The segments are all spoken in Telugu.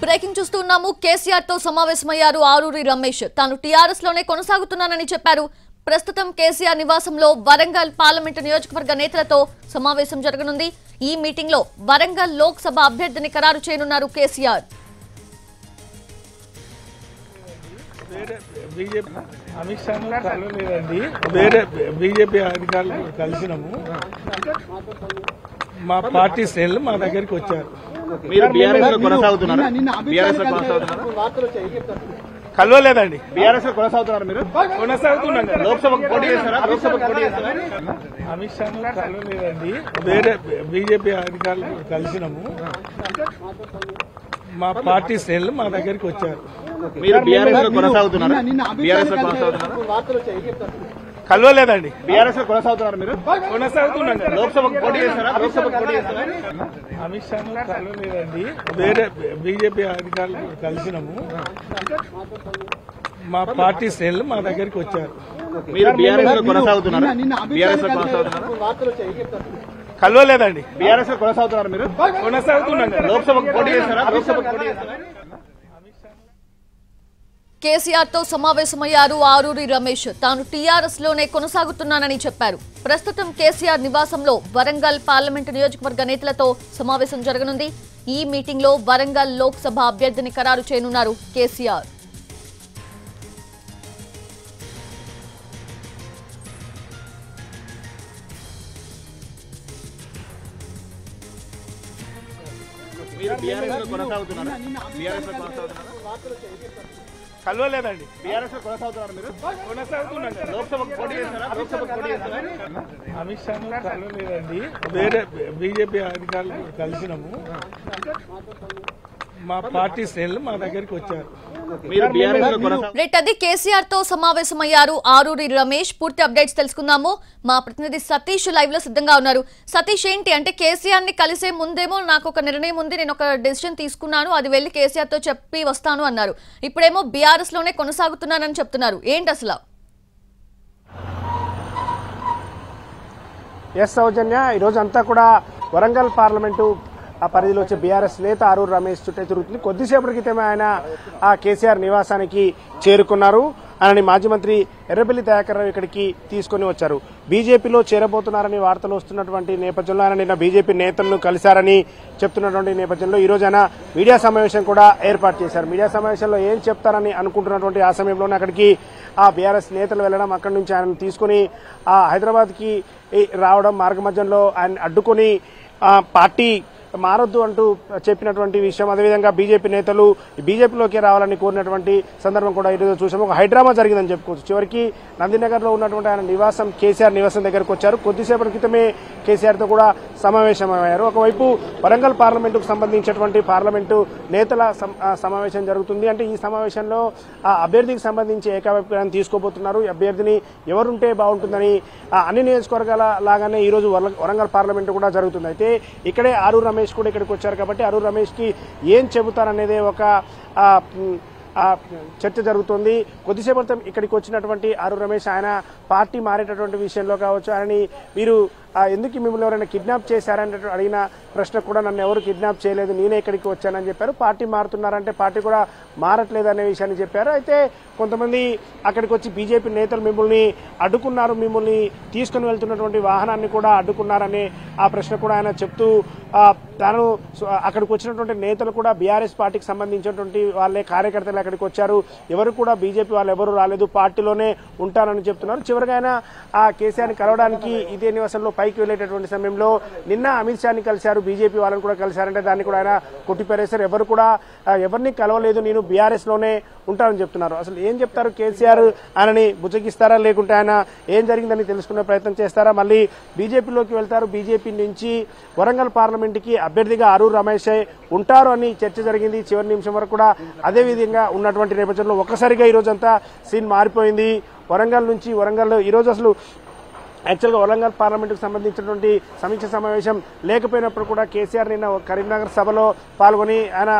బ్రేకింగ్ చూస్తున్నాము. కేసీఆర్ తో సమావేశమయ్యారు ఆరూరి రమేష్. తాను టీఆర్ఎస్ లోనే కొనసాగుతున్నానని చెప్పారు. ప్రస్తుతం కేసీఆర్ నివాసంలో వరంగల్ పార్లమెంటు నియోజకవర్గ నేతలతో సమావేశం జరగనుంది. ఈ మీటింగ్ లో వరంగల్ లోక్ సభ అభ్యర్థిని ఖరారు చేయనున్నారు కేసీఆర్. అమిత్ షాను కలవలేదండి, వేరే బీజేపీ అధికారులు కలిసినాము. మా పార్టీ శ్రేణులు మా దగ్గరికి వచ్చారు. కలవలేదండి, బీఆర్ఎస్ కొనసాగుతున్నారు. మీరు కొనసాగుతున్నాం. లోక్సభకు పోటీ చేస్తారా? లోక్సభకు పోటీ చేస్తారా? అమిత్ షాను కలవలేదండి, వేరే బీజేపీ అధికారులు కలిసినాము. మా పార్టీ శ్రేణులు మా దగ్గరికి వచ్చారు. మీరు బీఆర్ఎస్ కొనసాగుతున్నారా? బీఆర్ఎస్ కొనసాగుతున్నారా? కలవలేదండి, బీఆర్ఎస్ కొనసాగుతున్నారు. మీరు కొనసాగుతున్నాం. లోక్సభకు పోటీ చేస్తారా? లోక్సభకు పోటీ చేస్తారా? అమిత్ షాను కలవలేదండి, వేరే బీజేపీ అధికారులు కలిసినాము. మా పార్టీ శ్రేణులు మా దగ్గరికి వచ్చారు. మీరు బీఆర్ఎస్ కొనసాగుతున్నారా? బీఆర్ఎస్ కొనసాగుతున్నారా? కలవలేదండి, బీఆర్ఎస్ కొనసాగుతున్నారు. మీరు కొనసాగుతున్నాం. లోక్సభకు పోటీ చేస్తారా? లోక్సభకు పోటీ చేస్తారా? కేసీఆర్ తో సమావేశమయ్యారు ఆరూరి రమేష్. తాను టీఆర్ఎస్ లోనే కొనసాగుతున్నానని చెప్పారు. ప్రస్తుతం కేసీఆర్ నివాసంలో వరంగల్ పార్లమెంటు నియోజకవర్గ నేతలతో సమావేశం జరగనుంది. ఈ మీటింగ్ లో వరంగల్ లోక్ సభ అభ్యర్థిని ఖరారు చేయనున్నారు కేసీఆర్. కలవలేదండి, బీఆర్ఎస్ కొనసాగుతున్నారు. మీరు కొనసాగుతున్నాం. లోక్సభకు పోటీ చేస్తారా? లోక్సభకు పోటీ చేస్తారా? అమిత్ షాను కలవలేదండి, వేరే బీజేపీ అధికారులు కలిసినాము. మా పార్టీ శ్రేణులు మా దగ్గరికి వచ్చారు. మీరు బీఆర్ఎస్ రైట్, అది కేసీఆర్ తో సమావేశమయ్యారు ఆరూరి రమేష్. పూర్తి అప్డేట్స్ తెలుసుకుందాము. మా ప్రతినిధి సతీష్ లైవ్ లో సిద్ధంగా ఉన్నారు. సతీష్, ఏంటి అంటే కేసీఆర్ ని కలిసే ముందేమో నాకు ఒక నిర్ణయం ఉంది, నేను ఒక డెసిషన్ తీసుకున్నాను, అది వెళ్లి కేసీఆర్ తో చెప్పి వస్తాను అన్నారు. ఇప్పుడేమో బీఆర్ఎస్ లోనే కొనసాగుతున్నానని చెప్తున్నారు. ఏంటి అసలు? ఎస్ సౌజన్య, ఈరోజు అంతా కూడా వరంగల్ పార్లమెంటు ఆ పరిధిలో వచ్చే బీఆర్ఎస్ నేత ఆరూరి రమేష్ చుట్టే తిరుగుతుంది. కొద్దిసేపటి క్రితమే ఆయన ఆ కేసీఆర్ నివాసానికి చేరుకున్నారు. ఆయనని మాజీ మంత్రి ఎర్రబెల్లి దయాకర్ రావు ఇక్కడికి తీసుకుని వచ్చారు. బీజేపీలో చేరబోతున్నారని వార్తలు వస్తున్నటువంటి నేపథ్యంలో ఆయన నిన్న బీజేపీ నేతలను కలిశారని చెప్తున్నటువంటి నేపథ్యంలో ఈ రోజు ఆయన మీడియా సమావేశం కూడా ఏర్పాటు చేశారు. మీడియా సమావేశంలో ఏం చెప్తారని అనుకుంటున్నటువంటి ఆ సమయంలోనే అక్కడికి ఆ బీఆర్ఎస్ నేతలు వెళ్లడం, అక్కడి నుంచి ఆయన తీసుకుని ఆ హైదరాబాద్ కి రావడం, మార్గ మధ్యంలో ఆయన అడ్డుకుని పార్టీ మారొద్దు అంటూ చెప్పినటువంటి విషయం, అదేవిధంగా బీజేపీ నేతలు బీజేపీలోకి రావాలని కోరినటువంటి సందర్భం కూడా ఈరోజు చూసాము. ఒక హైడ్రామా జరిగిందని చెప్పుకోవచ్చు. చివరికి నందినగర్ లో ఉన్నటువంటి ఆయన నివాసం కేసీఆర్ నివాసం దగ్గరకు వచ్చారు. కొద్దిసేపటి క్రితమే కేసీఆర్ తో కూడా సమావేశమయ్యారు. ఒకవైపు వరంగల్ పార్లమెంటుకు సంబంధించినటువంటి పార్లమెంటు నేతల సమావేశం జరుగుతుంది. అంటే ఈ సమావేశంలో ఆ అభ్యర్థికి సంబంధించి ఏకాభిప్రాయం తీసుకోబోతున్నారు. అభ్యర్థిని ఎవరుంటే బాగుంటుందని అన్ని నియోజకవర్గాల లాగానే ఈ రోజు వరంగల్ పార్లమెంటు కూడా జరుగుతుంది. అయితే ఇక్కడే ఆరూరి రమేష్ కూడా ఇక్కడికి వచ్చారు కాబట్టి ఆరూరి రమేష్ కి ఏం చెబుతారనేదే ఒక చర్చ జరుగుతుంది. కొద్దిసేపటి ఇక్కడికి వచ్చినటువంటి ఆరూరి రమేష్ ఆయన పార్టీ మారేటటువంటి విషయంలో కావచ్చు, ఆయనని మీరు ఎందుకు మిమ్మల్ని ఎవరైనా కిడ్నాప్ చేశారని అడిగిన ప్రశ్న కూడా నన్ను ఎవరు కిడ్నాప్ చేయలేదు, నేనే ఇక్కడికి వచ్చానని చెప్పారు. పార్టీ మారుతున్నారంటే పార్టీ కూడా మారట్లేదు అనే విషయాన్ని చెప్పారు. అయితే కొంతమంది అక్కడికి వచ్చి బీజేపీ నేతలు మిమ్మల్ని అడ్డుకున్నారు, మిమ్మల్ని తీసుకుని వెళ్తున్నటువంటి వాహనాన్ని కూడా అడ్డుకున్నారనే ఆ ప్రశ్న కూడా ఆయన చెప్తూ తాను అక్కడికి వచ్చినటువంటి నేతలు కూడా బీఆర్ఎస్ పార్టీకి సంబంధించినటువంటి వాళ్ళే కార్యకర్తలు అక్కడికి వచ్చారు, ఎవరు కూడా బీజేపీ వాళ్ళు ఎవరు రాలేదు, పార్టీలోనే ఉంటారని చెప్తున్నారు. చివరిగా ఆయన ఆ కేసీఆర్ని కలవడానికి ఇదే నివాసంలో పైకి వెళ్లేటటువంటి సమయంలో నిన్న అమిత్ షాని కలిశారు, బీజేపీ వాళ్ళని కూడా కలిశారంటే దాన్ని కూడా ఆయన కొట్టిపారేశారు. ఎవరు కూడా ఎవరిని కలవలేదు, నేను బీఆర్ఎస్ లోనే ఉంటానని చెప్తున్నారు. అసలు ఏం చెప్తారు? కేసీఆర్ ఆయనని బుజ్జగిస్తారా, లేకుంటే ఆయన ఏం జరిగిందని తెలుసుకునే ప్రయత్నం చేస్తారా, మళ్ళీ బీజేపీలోకి వెళ్తారు, బీజేపీ నుంచి వరంగల్ పార్లమెంట్కి అభ్యర్థిగా ఆరూరి రమేష్ ఉంటారు అని చర్చ జరిగింది. చివరి నిమిషం వరకు కూడా అదే విధంగా ఉన్నటువంటి నేపథ్యంలో ఒక్కసారిగా ఈ రోజంతా సీన్ మారిపోయింది. వరంగల్ నుంచి ఈ రోజు అసలు యాక్చువల్గా వరంగల్ పార్లమెంటుకు సంబంధించినటువంటి సమీక్ష సమావేశం లేకపోయినప్పుడు కూడా కేసీఆర్ నిన్న కరీంనగర్ సభలో పాల్గొని ఆయన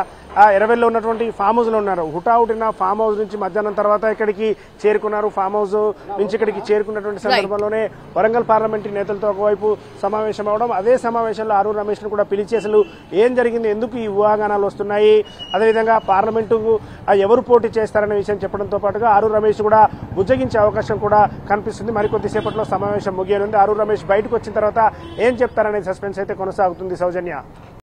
ఎరవెల్లో ఉన్నటువంటి ఫామ్ హౌస్ లో ఉన్నారు. హుటాహుటిన ఫామ్ హౌస్ నుంచి మధ్యాహ్నం తర్వాత ఇక్కడికి చేరుకున్నారు. ఫామ్ హౌస్ నుంచి ఇక్కడికి చేరుకున్నటువంటి సందర్భంలోనే వరంగల్ పార్లమెంటరీ నేతలతో ఒకవైపు సమావేశం అవడం, అదే సమావేశంలో ఆరూరు రమేష్ ను కూడా పిలిచి అసలు ఏం జరిగింది, ఎందుకు ఈ ఊహాగానాలు వస్తున్నాయి, అదేవిధంగా పార్లమెంటుకు ఎవరు పోటీ చేస్తారనే విషయం చెప్పడంతో పాటుగా ఆరూరు రమేష్ కూడా బుజ్జగించే అవకాశం కూడా కనిపిస్తుంది. మరికొద్దిసేపట్లో సమావేశం ముగియనుంది. ఆరూరు రమేష్ బయటకు వచ్చిన తర్వాత ఏం చెప్తారనే సస్పెన్స్ అయితే కొనసాగుతుంది. సౌజన్య.